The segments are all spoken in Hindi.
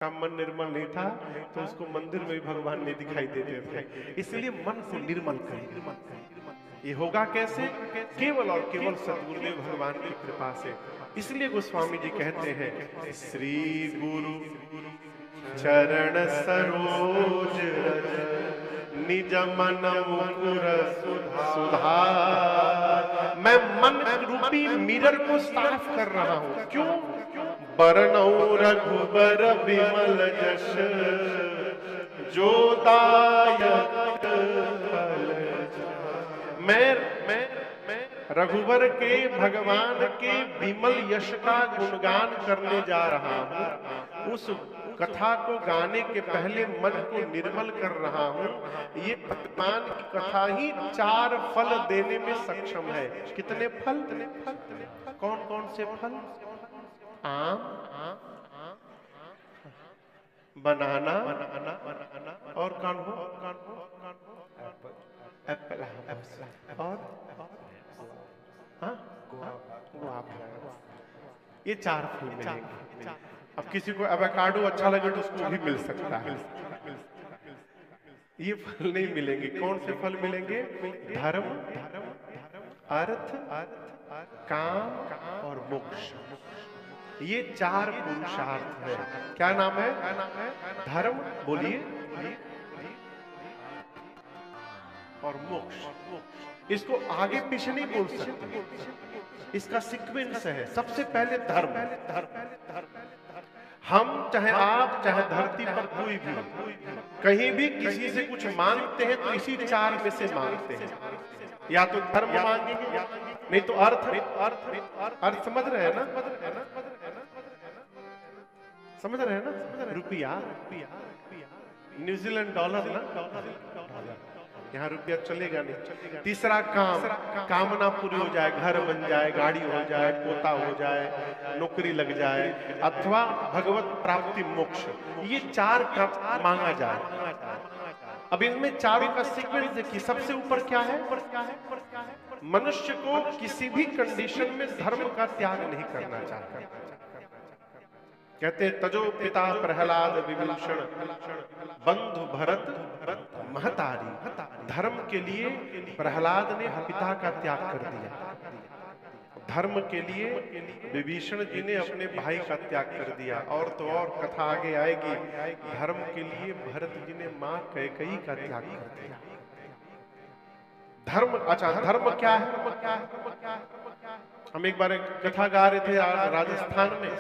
का मन निर्मल नहीं था तो उसको मंदिर में भी भगवान नहीं दिखाई देते थे। इसलिए मन को निर्मल करिए। ये होगा कैसे? केवल और केवल सद्गुरुदेव भगवान की कृपा से। इसलिए गोस्वामी जी कहते हैं, श्री गुरु चरण सरोज रज निज मन मुकुर सुधार। मैं मन रूपी मिरर को साफ कर रहा हूं। क्यों? बरनऊ रघुबर विमल जश जो दायक फल। मैं रघुबर के भगवान के विमल यश का गुणगान करने जा रहा हूं। उस कथा को गाने के पहले मन को निर्मल कर रहा हूं। ये भगवान की कथा ही 4 फल देने में सक्षम है। कितने फल? कौन कौन से फल? आम, बनाना और कौन हो? एप्पल और गुआवा। ये 4 फल मिलेंगे। अब किसी को एवोकाडो अच्छा लगे तो उसको भी मिल सकता है। ये फल नहीं मिलेंगे। कौन से फल मिलेंगे? धर्म, अर्थ, काम और मोक्ष। ये 4 पुरुषार्थ है। क्या नाम है? धर्म, बोलिए, और मोक्ष। इसको आगे पीछे नहीं बोल सकते, इसका सीक्वेंस है। सबसे पहले धर्म। हम चाहे आप चाहे धरती पर कोई भी कहीं भी किसी से कुछ मांगते हैं तो इसी 4 में से मांगते हैं। या तो धर्म मांगेंगे, नहीं तो अर्थ समझ रहे हैं ना? समझ रहे हैं ना? रुपया, न्यूजीलैंड डॉलर ना, यहाँ रुपया चलेगा नहीं। तीसरा काम, कामना पूरी हो जाए, घर बन जाए, गाड़ी हो जाए, पोता हो जाए, नौकरी लग जाए, अथवा भगवत प्राप्ति मोक्ष। ये 4 का मांगा जाए। अब इनमें चारों का सीक्वेंस देखिए। सबसे ऊपर क्या है? मनुष्य को किसी भी कंडीशन में धर्म का त्याग नहीं करना चाहिए। कहते तजो पिता प्रहलाद विभीषण बंधु भरत महतारी। धर्म के लिए प्रहलाद ने पिता का त्याग कर दिया। धर्म के लिए विभीषण जी ने अपने भाई का त्याग कर दिया। और तो और कथा आगे आएगी, धर्म के लिए भरत जी ने मां कैकेयी का त्याग कर दिया। धर्म, अच्छा धर्म क्या है? हम एक बार एक कथा गा रहे थे राजस्थान में,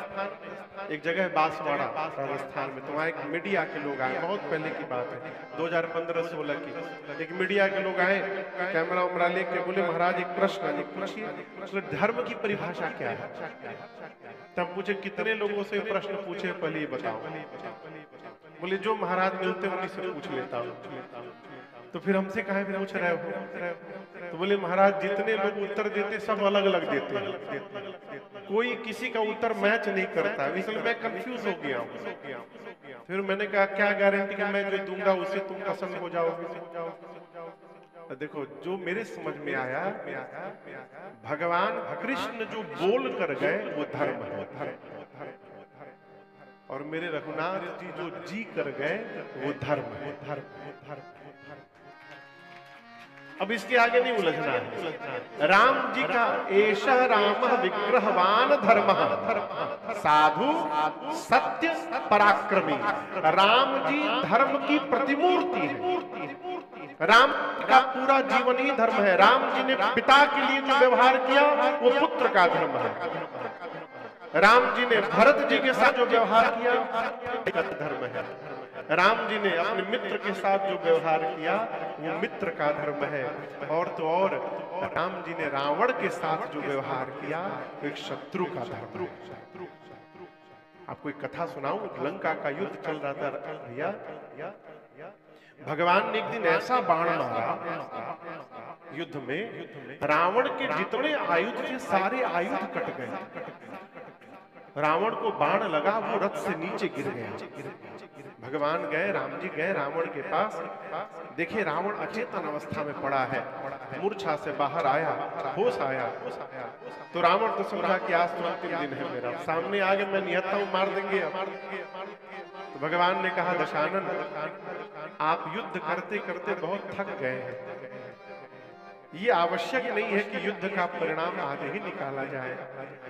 एक जगह बांसवाड़ा राजस्थान में। तो वहाँ एक मीडिया के लोग आए, बहुत पहले की बात है, 2015-16 की। एक मीडिया के लोग आए, कैमरा उमरा लेके, बोले महाराज एक प्रश्न है, पूछिए धर्म की परिभाषा क्या है? तब पूछे कितने लोगों से प्रश्न पूछे, पहले बताओ। बोले जो महाराज मिलते उन्हीं से पूछ लेता हूँ। तो फिर हमसे कहा पूछ रहे हो? तो बोले महाराज जितने लोग उत्तर देते सब अलग अलग देते हैं, कोई किसी का उत्तर मैच नहीं करता, इसलिए मैं कंफ्यूज हो गया हूँ। फिर मैंने कहा क्या गारंटी कि मैं जो दूंगा उससे तुम पसंद हो जाओगे? देखो जो मेरे समझ में आया, भगवान कृष्ण जो बोल कर गए वो धर्म है, और मेरे रघुनाथ जी जो जी कर गए वो धर्म है। अब इसके आगे नहीं उलझना है। राम जी का एष राम विग्रहवान धर्म साधु सत्य पराक्रमी। राम जी धर्म की प्रतिमूर्ति है। राम का पूरा जीवन ही धर्म है। राम जी ने पिता के लिए जो व्यवहार किया वो पुत्र का धर्म है। राम जी ने भरत जी के साथ जो व्यवहार किया धर्म है। राम जी ने अपने मित्र के साथ जो व्यवहार किया वो मित्र का धर्म है। और तो और राम जी ने रावण के साथ जो व्यवहार किया वो एक शत्रु का धर्म है। आपको एक कथा सुनाऊं, लंका का युद्ध चल रहा था भैया। भगवान ने एक दिन ऐसा बाण मारा युद्ध में, रावण के जितने आयुध थे सारे आयुध कट गए। रावण को बाण लगा, वो रथ से नीचे गिर गया। भगवान गए, राम जी गए रावण के पास, देखिए रावण अचेतन अवस्था में पड़ा है, मूर्छा से बाहर आया, होश आया। तो रावण तो समझा कि आज तो अंतिम दिन है मेरा, सामने आगे मैं निहत्ता हूं, मार देंगे। तो भगवान ने कहा, दशानन आप युद्ध करते करते बहुत थक गए हैं। ये आवश्यक नहीं है कि युद्ध का परिणाम आज ही निकाला जाए,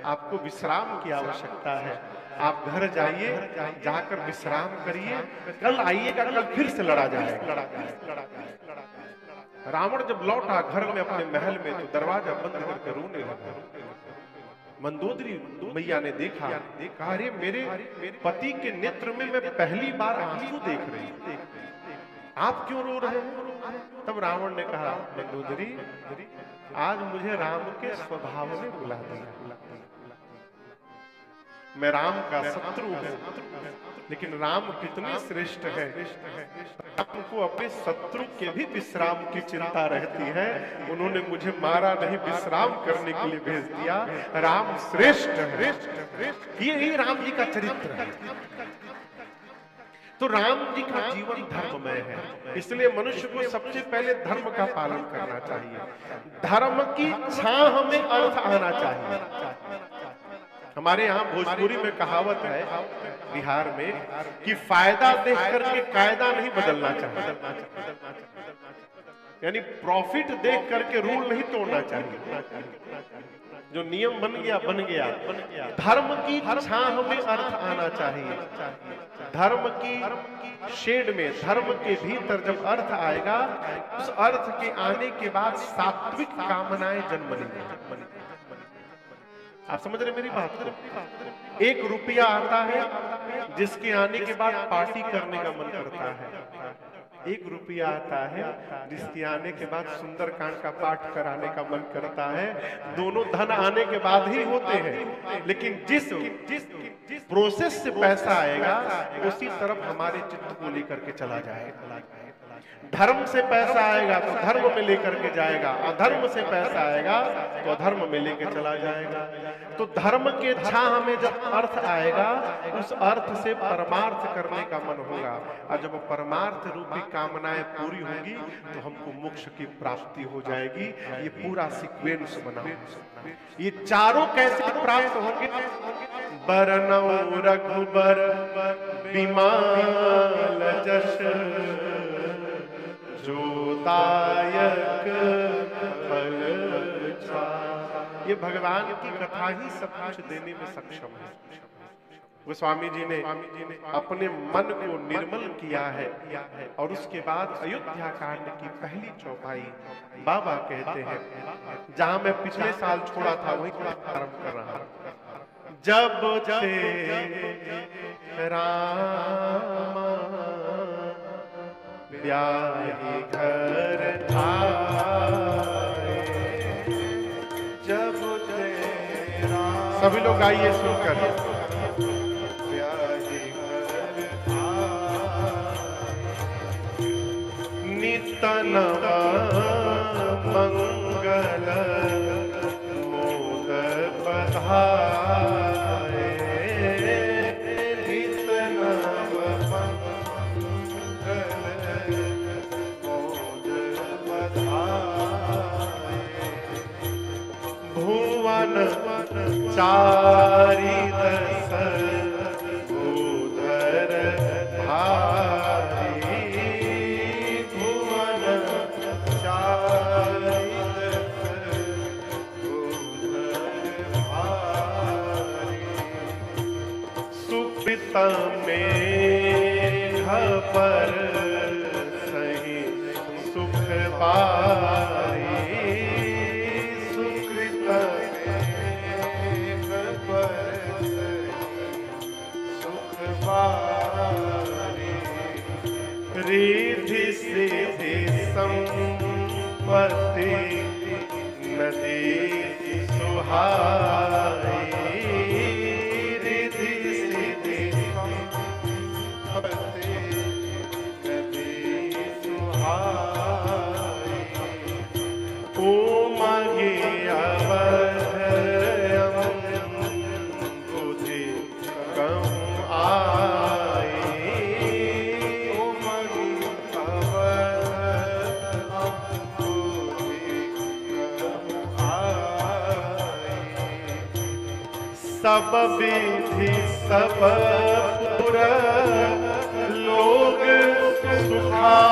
आपको विश्राम की आवश्यकता है। आप घर जाइए, जाकर विश्राम करिए, कल आइएगा, कल फिर से लड़ा जाएगा। रावण जब लौटा घर में अपने महल में तो दरवाजा बंद करके रोने लगा। मंदोदरी मैया ने देखा, अरे मेरे पति के नेत्र में मैं पहली बार आंसू देख रही हूं, आप क्यों रो रहे हैं? तब रावण ने कहा, मंदोदरी आज मुझे राम के स्वभाव ने बुला दिया। मैं राम का शत्रु हूं, लेकिन राम कितने श्रेष्ठ है, आपको अपने शत्रु के भी विश्राम की चिंता रहती है। उन्होंने मुझे मारा नहीं, विश्राम करने के लिए भेज दिया। राम श्रेष्ठ है, ये राम जी का चरित्र है। तो राम जी का जीवन धर्ममय है, इसलिए मनुष्य को सबसे पहले धर्म का पालन करना चाहिए। धर्म की छाह में अर्थ आना चाहिए। हमारे यहाँ भोजपुरी में कहावत है, बिहार में, कि फायदा देख करके कायदा नहीं बदलना चाहिए, यानी प्रॉफिट देख करके रूल नहीं तोड़ना चाहिए। जो नियम बन गया बन गया। धर्म की छाह में अर्थ आना चाहिए। धर्म की शेड में, धर्म के भीतर जब अर्थ आएगा, उस अर्थ के आने के बाद सात्विक कामनाएं जन्म लेंगी। आप समझ रहे मेरी बात? 1 रुपया आता है जिसके आने के बाद पार्टी करने का मन करता है। 1 रुपया आता है जिसके आने के बाद सुंदरकांड का पाठ कराने का मन करता है। दोनों धन आने के बाद ही होते हैं, लेकिन जिस प्रोसेस से पैसा आएगा उसी तरफ हमारे चित्त को लेकर के चला जाएगा। धर्म से पैसा आएगा तो धर्म में लेकर के जाएगा, अधर्म से पैसा आएगा तो अधर्म में लेकर चला जाएगा। तो धर्म के छाह में जब अर्थ आएगा, उस अर्थ से परमार्थ करने का मन होगा, और जब परमार्थ रूपी कामनाएं पूरी होंगी तो हमको मोक्ष की प्राप्ति हो जाएगी। ये पूरा सीक्वेंस बना। ये चारों कैसे प्राप्त होंगे? बरनौ रघुबर बिमाल जश, जो दायक फल छाय। ये भगवान की कथा ही सब कुछ देने में सक्षम है। गोस्वामी जी ने अपने मन को निर्मल किया है, और उसके बाद अयोध्या कांड की पहली चौपाई बाबा कहते हैं, जहां मैं पिछले साल छोड़ा था वही प्रारंभ कर रहा हूं। जब से राम ब्याही घर आए, जब तेरा, सभी लोग आइए सुनकर, ब्याही घर आए, नित नवा मंगल मोद बधाए, नित नव भुवन चारि दस भूधर भारी, भुवन चारि दस भूधर भारी, सुकृत मेघ पर सही सुख पाई, रिद्धि सिद्धि संपत्ति नदी सुहाई, रिद्धि सिद्धि संपत्ति नदी सुहाई, उमगी अवध बुद्धि कम आई, सब विधि सब पुर था।